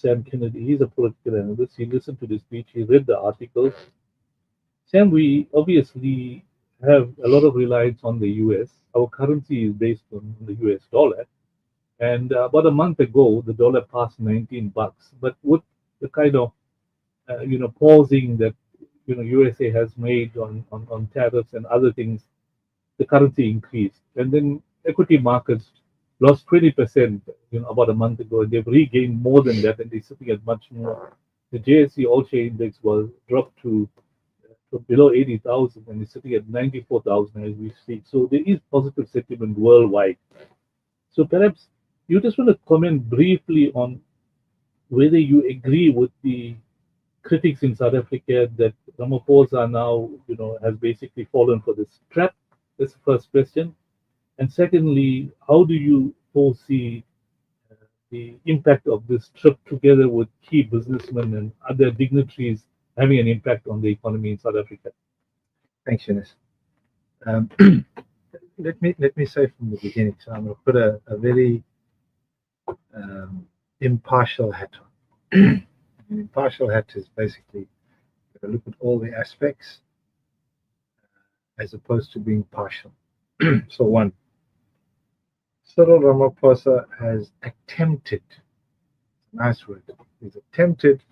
Sam Kennedy. He's a political analyst. He listened to the speech. He read the articles. Sam, we obviously have a lot of reliance on the US. Our currency is based on the US dollar. And about a month ago, the dollar passed 19 bucks. But with the kind of pausing that USA has made on tariffs and other things, the currency increased, and then equity markets lost 20%, about a month ago. They've regained more than that, and they're sitting at much more. The JSE All Share Index was dropped to below 80,000, and it's sitting at 94,000 as we speak. So there is positive sentiment worldwide. So perhaps you just want to comment briefly on whether you agree with the critics in South Africa that Ramaphosa now, has basically fallen for this trap. That's the first question. And secondly, how do you foresee the impact of this trip together with key businessmen and other dignitaries having an impact on the economy in South Africa? Thanks, Eunice. Um, let me say from the beginning. So I'm going to put a very impartial hat on. An impartial hat is basically look at all the aspects as opposed to being partial. So one, Cyril Ramaphosa has attempted, nice word, he's attempted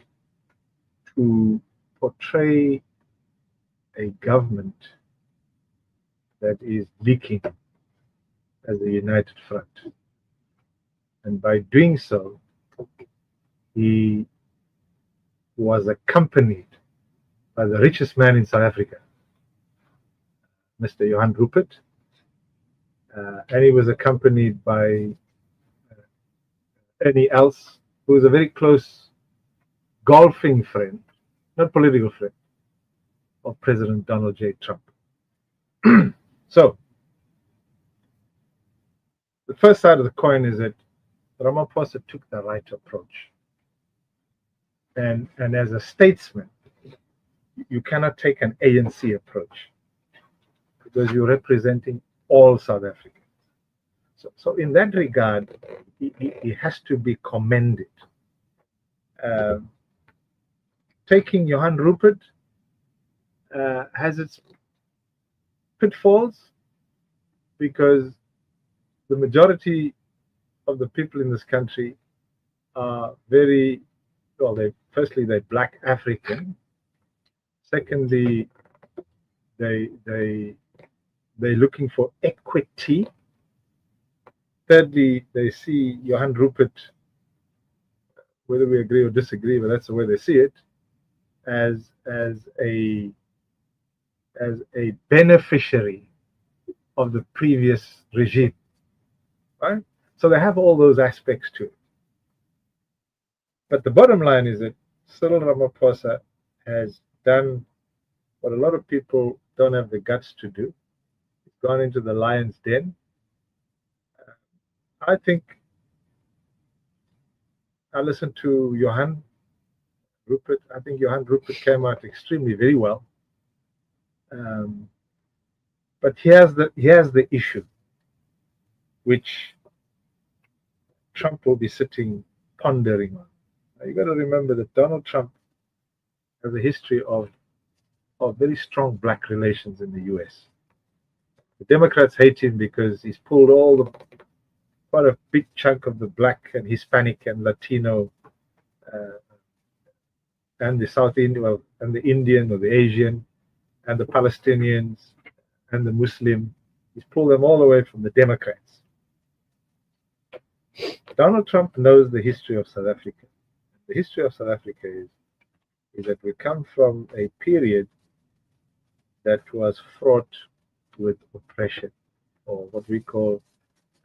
to portray a government that is leaking as a united front. And by doing so, he was accompanied by the richest man in South Africa, Mr. Johan Rupert, and he was accompanied by Annie Else, who is a very close golfing friend, not political friend, of President Donald J. Trump. So, the first side of the coin is that Ramaphosa took the right approach. And as a statesman, you cannot take an ANC approach because you're representing all South Africans. So in that regard, he has to be commended. Taking Johan Rupert has its pitfalls because the majority of the people in this country are very well. Firstly, they're Black African. Secondly, they're looking for equity. Thirdly, they see Johan Rupert, whether we agree or disagree, but that's the way they see it, as a beneficiary of the previous regime, right? So they have all those aspects to it. But the bottom line is that Cyril Ramaphosa has done what a lot of people don't have the guts to do. He's gone into the lion's den. I think I listened to Johan Rupert. I think Johan Rupert came out extremely very well. But here's the issue, which Trump will be sitting pondering on. Now, you got to remember that Donald Trump has a history of very strong Black relations in the U.S. The Democrats hate him because he's pulled quite a big chunk of the Black and Hispanic and Latino and the South Indian and the Indian or the Asian and the Palestinians and the Muslim. He's pulled them all away from the Democrats. Donald Trump knows the history of South Africa. The history of South Africa is that we come from a period that was fraught with oppression, or what we call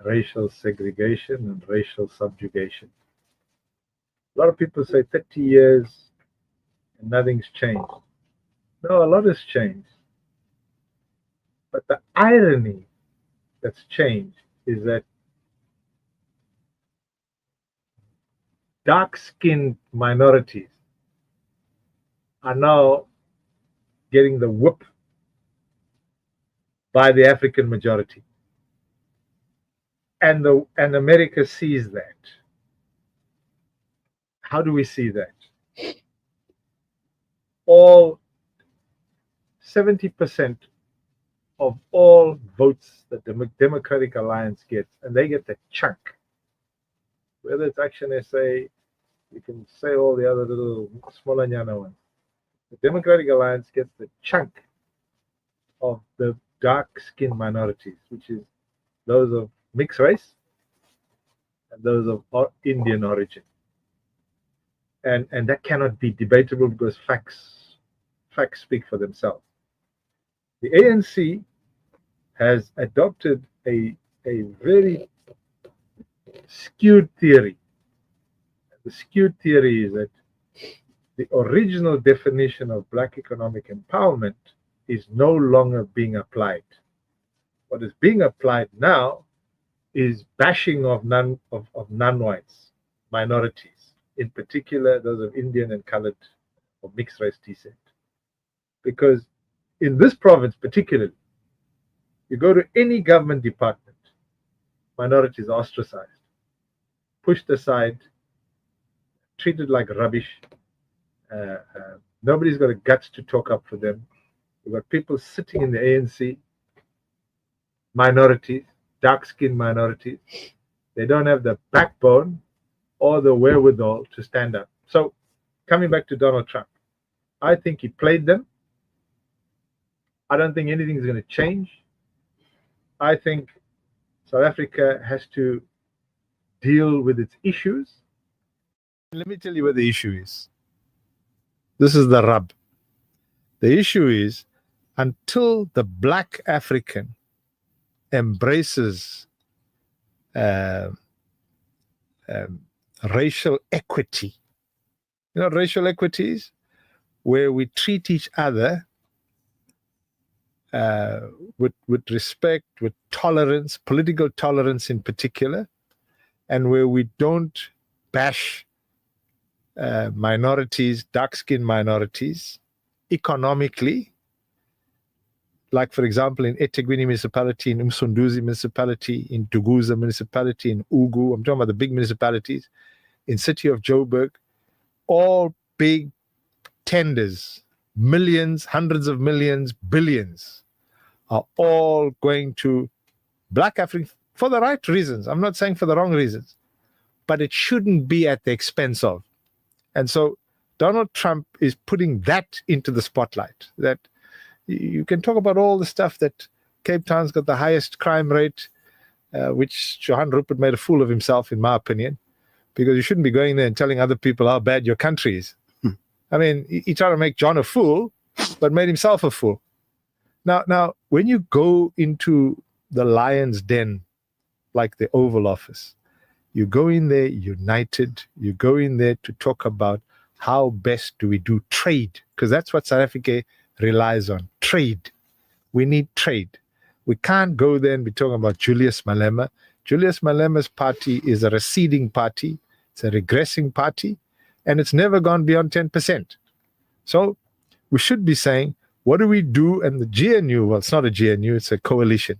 racial segregation and racial subjugation. A lot of people say 30 years and nothing's changed. No, a lot has changed. But the irony that's changed is that dark-skinned minorities are now getting the whip by the African majority. And America sees that. How do we see that? All 70% of all votes that the Democratic Alliance gets, and they get the chunk. Whether it's Action SA, you can say all the other little smaller nyana ones. The Democratic Alliance gets the chunk of the dark-skinned minorities, which is those of mixed race and those of Indian origin. And that cannot be debatable because facts speak for themselves. The ANC has adopted a very skewed theory. The skewed theory is that the original definition of black economic empowerment is no longer being applied. What is being applied now is bashing of non-whites, minorities, in particular those of Indian and colored or mixed race descent. Because in this province particularly, you go to any government department, minorities are ostracized, pushed aside, treated like rubbish. Nobody's got the guts to talk up for them. You've got people sitting in the ANC, minorities, dark-skinned minorities. They don't have the backbone or the wherewithal to stand up. So, coming back to Donald Trump, I think he played them. I don't think anything's going to change. I think South Africa has to deal with its issues. Let me tell you what the issue is. This is the rub. The issue is until the black African embraces racial equity. You know what racial equity is? Where we treat each other with respect, with tolerance, political tolerance in particular, and where we don't bash minorities, dark-skinned minorities, economically. Like, for example, in eThekwini municipality, in Umsunduzi municipality, in Duguza municipality, in Ugu, I'm talking about the big municipalities, in city of Joburg, all big tenders, millions, hundreds of millions, billions, are all going to black Africans for the right reasons. I'm not saying for the wrong reasons, but it shouldn't be at the expense of. And so Donald Trump is putting that into the spotlight, that you can talk about all the stuff that Cape Town's got the highest crime rate, which Johan Rupert made a fool of himself, in my opinion, because you shouldn't be going there and telling other people how bad your country is. I mean, he tried to make John a fool, but made himself a fool. Now, when you go into the lion's den, like the Oval Office, you go in there united, you go in there to talk about how best do we do trade, because that's what South Africa relies on, trade. We need trade. We can't go there and be talking about Julius Malema. Julius Malema's party is a receding party, it's a regressing party, and it's never gone beyond 10%. So we should be saying, what do we do? And the GNU, well, it's not a GNU, it's a coalition.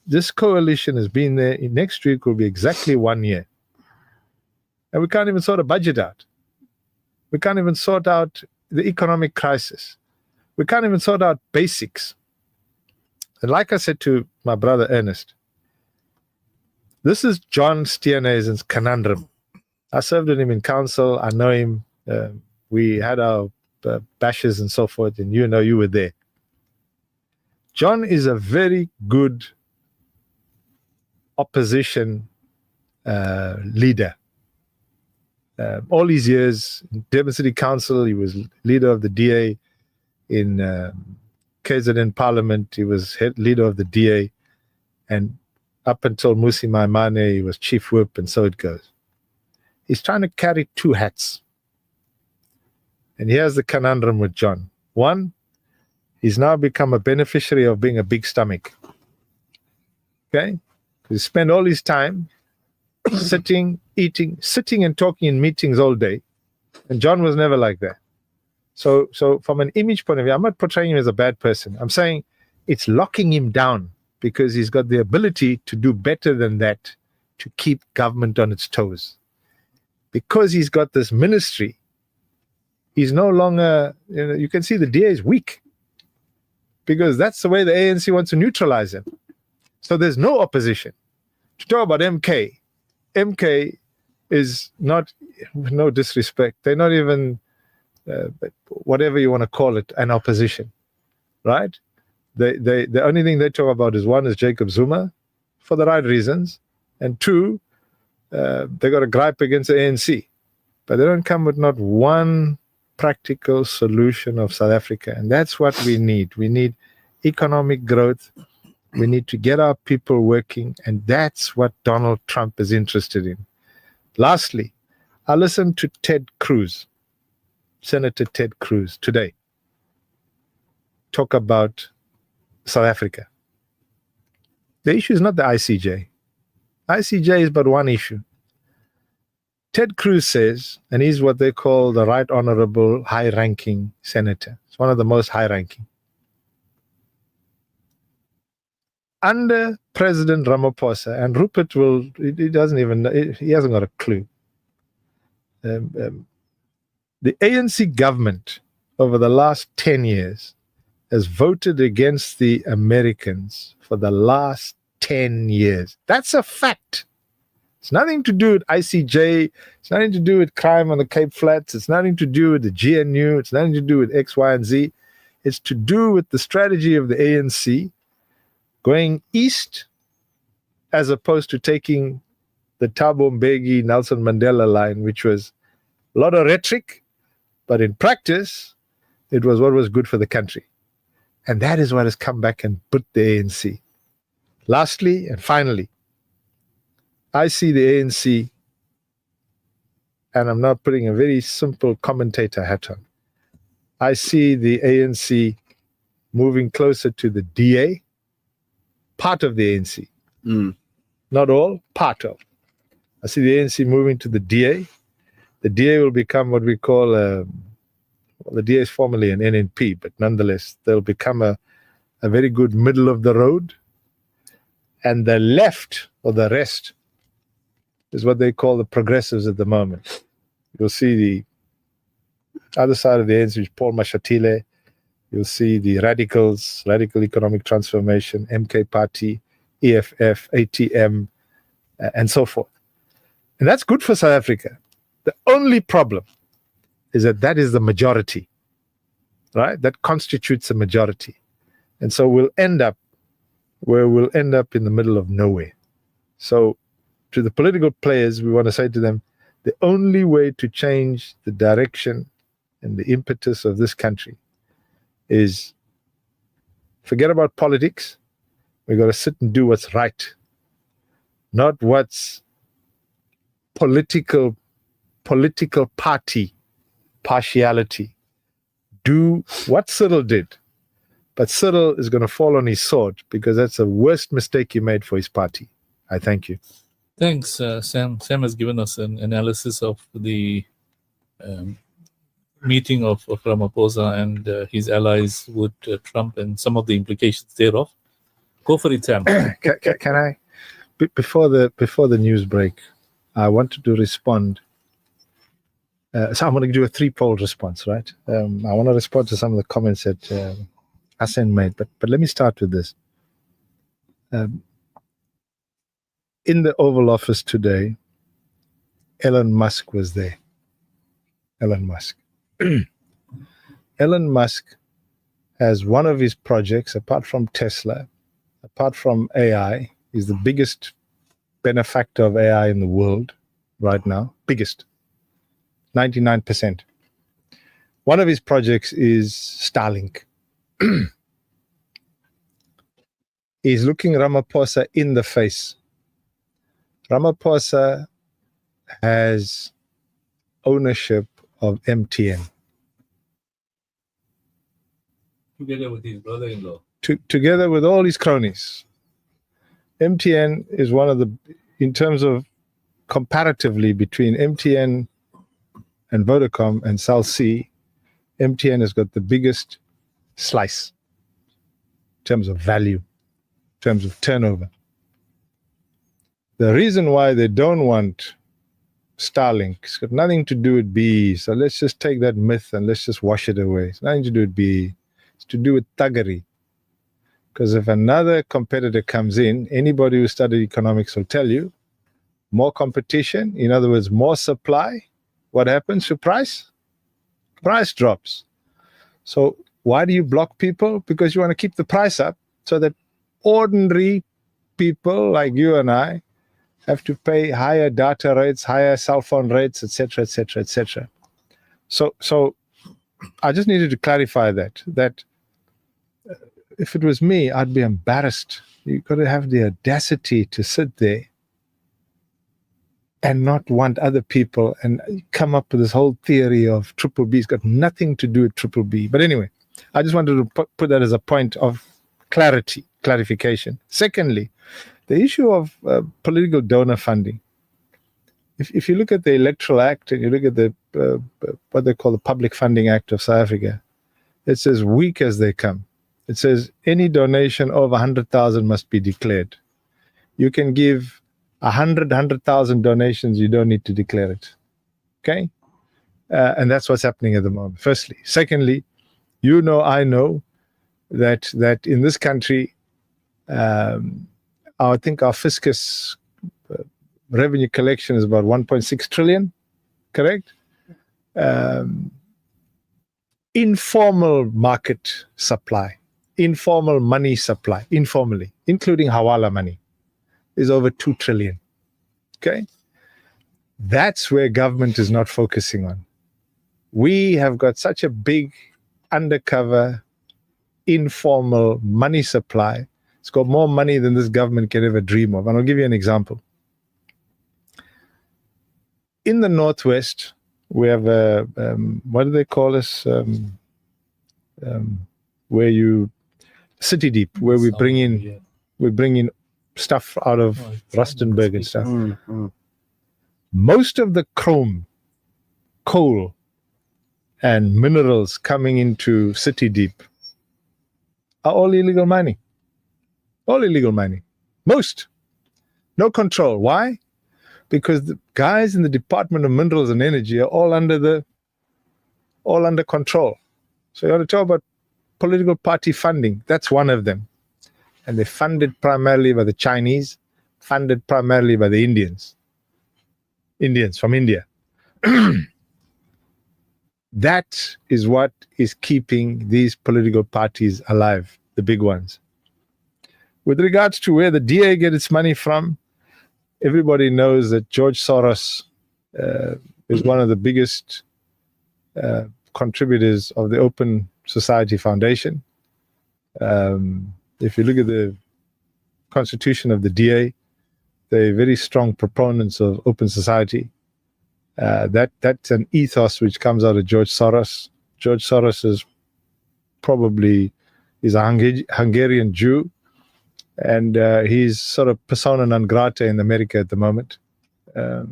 This coalition has been there. Next week will be exactly 1 year. And we can't even sort a budget out. We can't even sort out the economic crisis. We can't even sort out basics. And like I said to my brother Ernest, this is John Steenhuisen's conundrum. I served with him in council. I know him. We had our bashes and so forth, and you know you were there. John is a very good opposition leader. All these years in Durban City Council, he was leader of the DA. In KZN Parliament, he was leader of the DA. And up until Musi Maimane, he was chief whip, and so it goes. He's trying to carry two hats. And here's the conundrum with John. One, he's now become a beneficiary of being a big stomach. Okay? He spent all his time sitting, eating, sitting and talking in meetings all day. And John was never like that. So from an image point of view, I'm not portraying him as a bad person. I'm saying it's locking him down because he's got the ability to do better than that to keep government on its toes. because he's got this ministry, he's no longer, you can see the DA is weak because that's the way the ANC wants to neutralize him. So there's no opposition. To talk about MK is not, no disrespect, they're not even, whatever you want to call it, an opposition, right? The only thing they talk about is, one is Jacob Zuma, for the right reasons, and two, they got a gripe against the ANC, but they don't come with not one practical solution of South Africa, and that's what we need. We need economic growth. We need to get our people working, and that's what Donald Trump is interested in. Lastly, I listened to Ted Cruz, Senator Ted Cruz, today, talk about South Africa. The issue is not the ICJ. ICJ is but one issue. Ted Cruz says, and he's what they call the Right Honorable high-ranking senator. It's one of the most high-ranking. Under President Ramaphosa, and Rupert he doesn't even know, he hasn't got a clue. The ANC government over the last 10 years has voted against the Americans for the last 10 years. That's a fact. It's nothing to do with ICJ. It's nothing to do with crime on the Cape Flats. It's nothing to do with the GNU. It's nothing to do with X, Y, and Z. It's to do with the strategy of the ANC going east as opposed to taking the Thabo Mbeki, Nelson Mandela line, which was a lot of rhetoric, but in practice, it was what was good for the country. And that is what has come back and put the ANC. Lastly and finally, I see the ANC, and I'm not putting a very simple commentator hat on, I see the ANC moving closer to the DA, part of the ANC. Not all, part of. I see the ANC moving to the DA. The DA will become what we call, the DA is formerly an NNP, but nonetheless, they'll become a very good middle of the road. And the left, or the rest, is what they call the progressives at the moment. You'll see the other side of the ANC, which is Paul Mashatile. You'll see the radicals, Radical Economic Transformation, MK Party, EFF, ATM, and so forth. And that's good for South Africa. The only problem is that is the majority, right? That constitutes a majority. And so we'll end up in the middle of nowhere. So to the political players, we want to say to them, the only way to change the direction and the impetus of this country is forget about politics. We've got to sit and do what's right, not what's political party partiality. Do what Cyril did. But Cyril is going to fall on his sword because that's the worst mistake he made for his party. I thank you. Thanks, Sam. Sam has given us an analysis of the meeting of Ramaphosa and his allies with Trump and some of the implications thereof. Go for it, Sam. Can I, before the news break, I wanted to respond. So I'm going to do a three-fold response, right? I want to respond to some of the comments that Hassan made, but let me start with this. In the Oval Office today, Elon Musk was there. Elon Musk. Elon Musk has one of his projects, apart from Tesla, apart from AI, is the biggest benefactor of AI in the world right now. Biggest. 99%. One of his projects is Starlink. He's looking Ramaphosa in the face. Ramaphosa has ownership of MTN. Together with his brother-in-law. Together with all his cronies. MTN is one of the, in terms of comparatively between MTN and Vodacom and Cell C, MTN has got the biggest slice in terms of value, in terms of turnover. The reason why they don't want Starlink. It's got nothing to do with BE. So let's just take that myth and let's just wash it away. It's nothing to do with BE. It's to do with thuggery. Because if another competitor comes in, anybody who studied economics will tell you, more competition, in other words, more supply, what happens to price? Price drops. So why do you block people? Because you want to keep the price up so that ordinary people like you and I have to pay higher data rates, higher cell phone rates, etc., etc., etc. So I just needed to clarify that if it was me, I'd be embarrassed. You've got to have the audacity to sit there and not want other people and come up with this whole theory of triple B. It's got nothing to do with triple B. But anyway, I just wanted to put that as a point of clarification. Secondly, the issue of political donor funding. If you look at the Electoral Act and you look at the what they call the Public Funding Act of South Africa, it's as weak as they come. It says any donation over 100,000 must be declared. You can give 100,000 donations, you don't need to declare it. Okay? And that's what's happening at the moment, firstly. Secondly, I know that in this country, I think our fiscus revenue collection is about 1.6 trillion, correct? Informal market supply, informal money supply, informally, including hawala money, is over 2 trillion. Okay? That's where government is not focusing on. We have got such a big undercover informal money supply. It's got more money than this government can ever dream of. And I'll give you an example. In the Northwest, we have a, what do they call this? Where you, City Deep, where we bring in stuff out of Rustenburg and stuff. Most of the chrome, coal, and minerals coming into City Deep are all illegal mining. All illegal mining. Most. No control. Why? Because the guys in the Department of Minerals and Energy are all under control. So you want to talk about political party funding. That's one of them. And they're funded primarily by the Chinese, funded primarily by the Indians from India. That is what is keeping these political parties alive, the big ones. With regards to where the DA get its money from, everybody knows that George Soros is one of the biggest contributors of the Open Society Foundation. If you look at the constitution of the DA, they're very strong proponents of open society. That's an ethos which comes out of George Soros. George Soros is a Hungarian Jew, and he's sort of persona non grata in America at the moment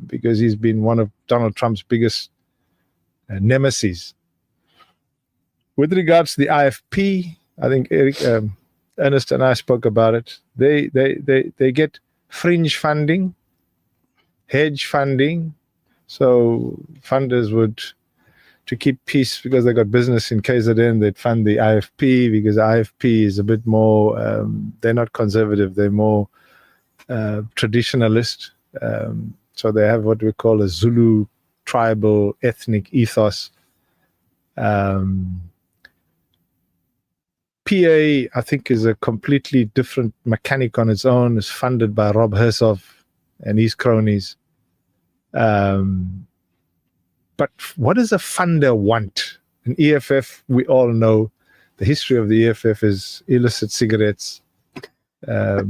because he's been one of Donald Trump's biggest nemesis. With regards to the IFP, I think Ernest and I spoke about it. They get fringe funding, hedge funding. So funders would, to keep peace because they got business in KZN, they'd fund the IFP because the IFP is a bit more, they're not conservative, they're more traditionalist. So they have what we call a Zulu tribal ethnic ethos. PA, I think, is a completely different mechanic on its own. It's funded by Rob Hersov and his cronies. But what does a funder want? An EFF, we all know the history of the EFF is illicit cigarettes. I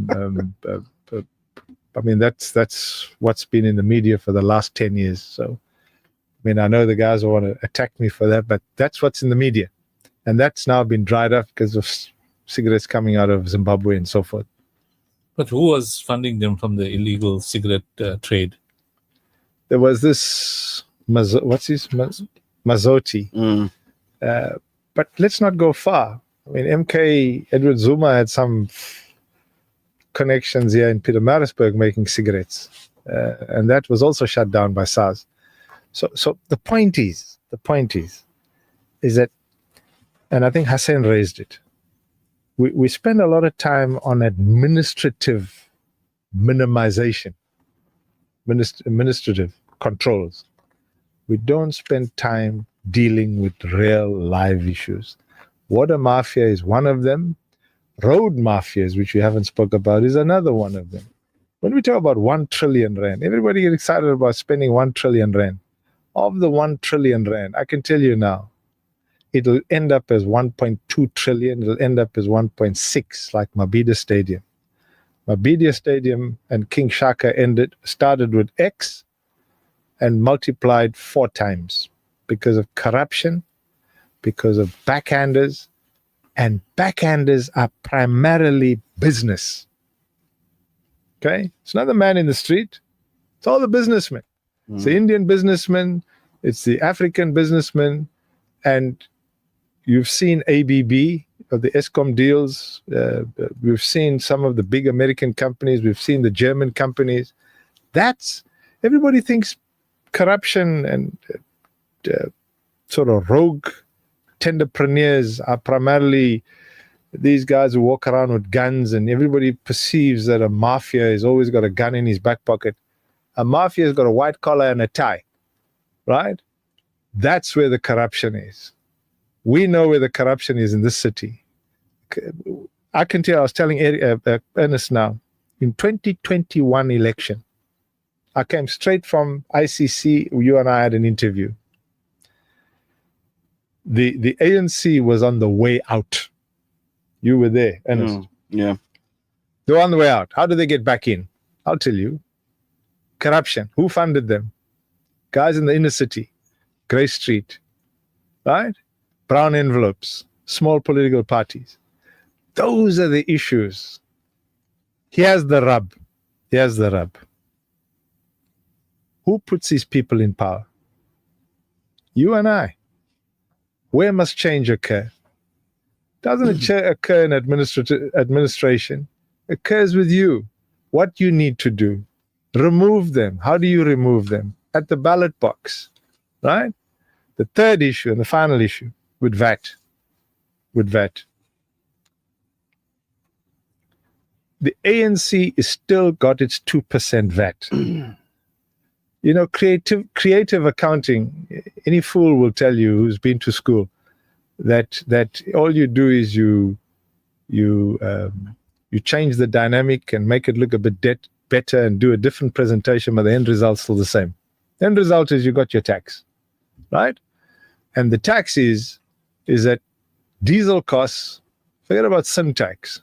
mean, that's what's been in the media for the last 10 years. So, I mean, I know the guys will want to attack me for that, but that's what's in the media. And that's now been dried up because of cigarettes coming out of Zimbabwe and so forth. But who was funding them from the illegal cigarette trade? There was this, Mazotti. But let's not go far. I mean, MK Edward Zuma had some connections here in Pietermaritzburg making cigarettes. and that was also shut down by SARS. So the point is that, and I think Hussein raised it. We spend a lot of time on administrative minimization, administrative controls. We don't spend time dealing with real live issues. Water mafia is one of them. Road mafias, which we haven't spoke about, is another one of them. When we talk about 1 trillion rand, everybody gets excited about spending 1 trillion rand. Of the 1 trillion rand, I can tell you now, it'll end up as 1.2 trillion. It'll end up as 1.6, like Mabhida Stadium. Mabhida Stadium and King Shaka started with X and multiplied 4 times because of corruption, because of backhanders, and backhanders are primarily business. Okay? It's not the man in the street. It's all the businessmen. It's the Indian businessmen. It's the African businessmen. And you've seen ABB, of the ESCOM deals. We've seen some of the big American companies. We've seen the German companies. Everybody thinks corruption and sort of rogue tenderpreneurs are primarily these guys who walk around with guns, and everybody perceives that a mafia has always got a gun in his back pocket. A mafia has got a white collar and a tie, right? That's where the corruption is. We know where the corruption is in this city. I can tell, I was telling Ernest now, in 2021 election, I came straight from ICC. You and I had an interview. The ANC was on the way out. You were there, Ernest. Yeah. They were on the way out. How did they get back in? I'll tell you. Corruption. Who funded them? Guys in the inner city, Grey Street, right? Brown envelopes, small political parties. Those are the issues. Here's the rub. Who puts these people in power? You and I. Where must change occur? Doesn't it occur in administration? It occurs with you. What you need to do. Remove them. How do you remove them? At the ballot box, right? The third issue and the final issue with VAT. The ANC is still got its 2% VAT. You know, creative accounting, any fool will tell you who's been to school that all you do is you change the dynamic and make it look a bit better and do a different presentation, but the end result's still the same. The end result is you got your tax, right? And the tax is that diesel costs, forget about sin tax,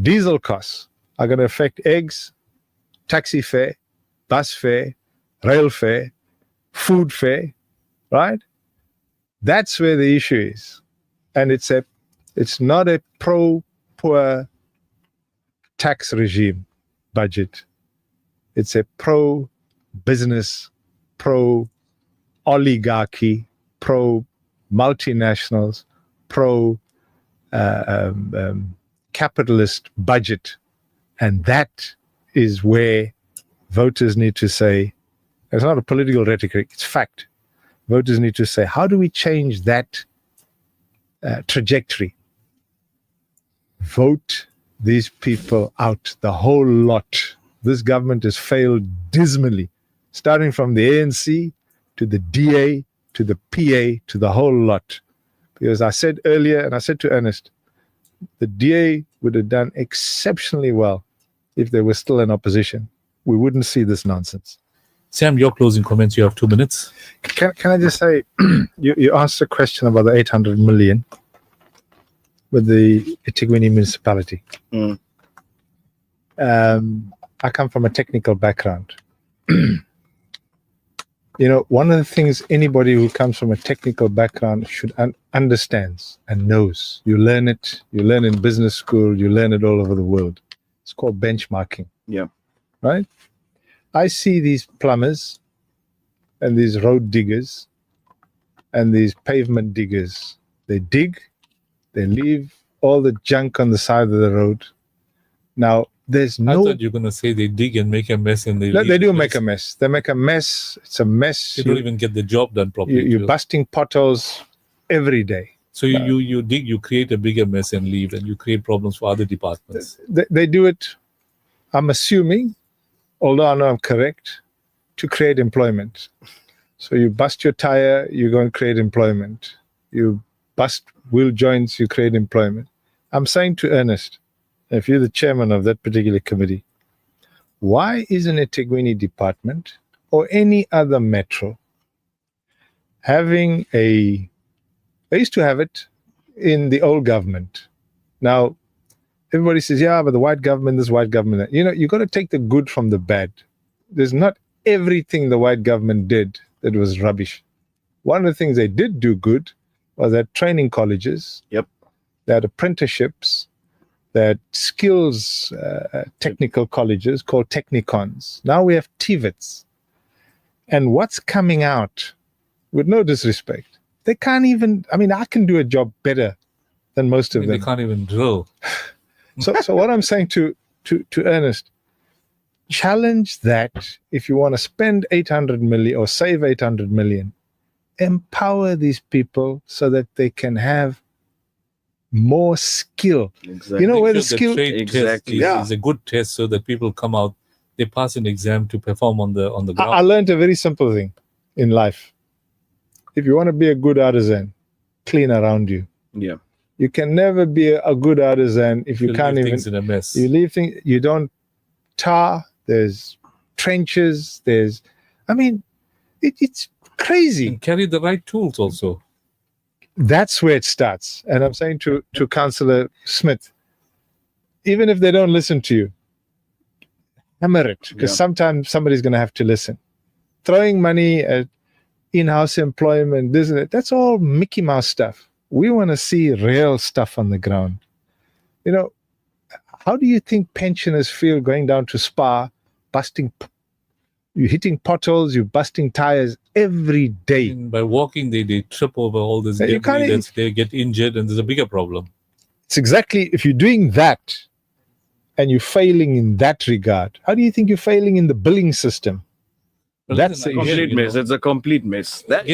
diesel costs are going to affect eggs, taxi fare, bus fare, rail fare, food fare, right? That's where the issue is. And it's not a pro-poor tax regime budget. It's a pro-business, pro-oligarchy, pro-multinationals, pro-capitalist budget. And that is where voters need to say, it's not a political rhetoric, it's fact. Voters need to say, how do we change that trajectory? Vote these people out, the whole lot. This government has failed dismally, starting from the ANC to the DA to the PA to the whole lot. Because I said earlier, and I said to Ernest, the DA would have done exceptionally well if they were still in opposition. We wouldn't see this nonsense. Sam, your closing comments. You have 2 minutes. Can I just say, you asked a question about the 800 million with the eThekwini municipality. I come from a technical background. You know, one of the things anybody who comes from a technical background should understands and knows. You learn it in business school, you learn it all over the world. It's called benchmarking. Yeah. Right? I see these plumbers and these road diggers and these pavement diggers. They dig, they leave all the junk on the side of the road. Now, there's I no. thought you were going to say they dig and make a mess and they No, leave they the do place. make a mess. They make a mess. It's a mess. They don't even get the job done properly. You're too. busting potholes every day. So you dig, you create a bigger mess and leave, and you create problems for other departments. They do it, I'm assuming, although I know I'm correct, to create employment. So you bust your tire, you go and create employment. You bust wheel joints, you create employment. I'm saying to Ernest, if you're the chairman of that particular committee, why isn't a Tegwini department or any other metro having they used to have it in the old government. Now, everybody says, yeah, but the white government, this white government, that. You got to take the good from the bad. There's not everything the white government did that was rubbish. One of the things they did do good was that training colleges. Yep. They had apprenticeships. They had skills technical colleges called technicons. Now we have TVETs. And what's coming out, with no disrespect, they can't even, I can do a job better than most of them. They can't even drill. So what I'm saying to Ernest, challenge that. If you want to spend 800 million or save 800 million, empower these people so that they can have more skill. Exactly. You know where Make the sure skill trade Exactly. test is a good test so that people come out, they pass an exam to perform on the ground. I learned a very simple thing in life. If you want to be a good artisan, clean around you. Yeah. You can never be a good artisan if you can't leave even. things in a mess. You leave things. You don't tar. There's trenches. There's. It's crazy. And carry the right tools also. That's where it starts. And I'm saying to Councillor Smith, even if they don't listen to you, hammer it, because sometimes somebody's going to have to listen. Throwing money at in-house employment, this and that, that's all Mickey Mouse stuff. We want to see real stuff on the ground. How do you think pensioners feel going down to Spa, you're hitting potholes, you're busting tires every day? And by walking, they trip over all this You can't debris, they get injured, and there's a bigger problem. It's exactly, if you're doing that and you're failing in that regard, how do you think you're failing in the billing system? Well, That's listen, the I hear Complete you, mess. It's a complete mess. That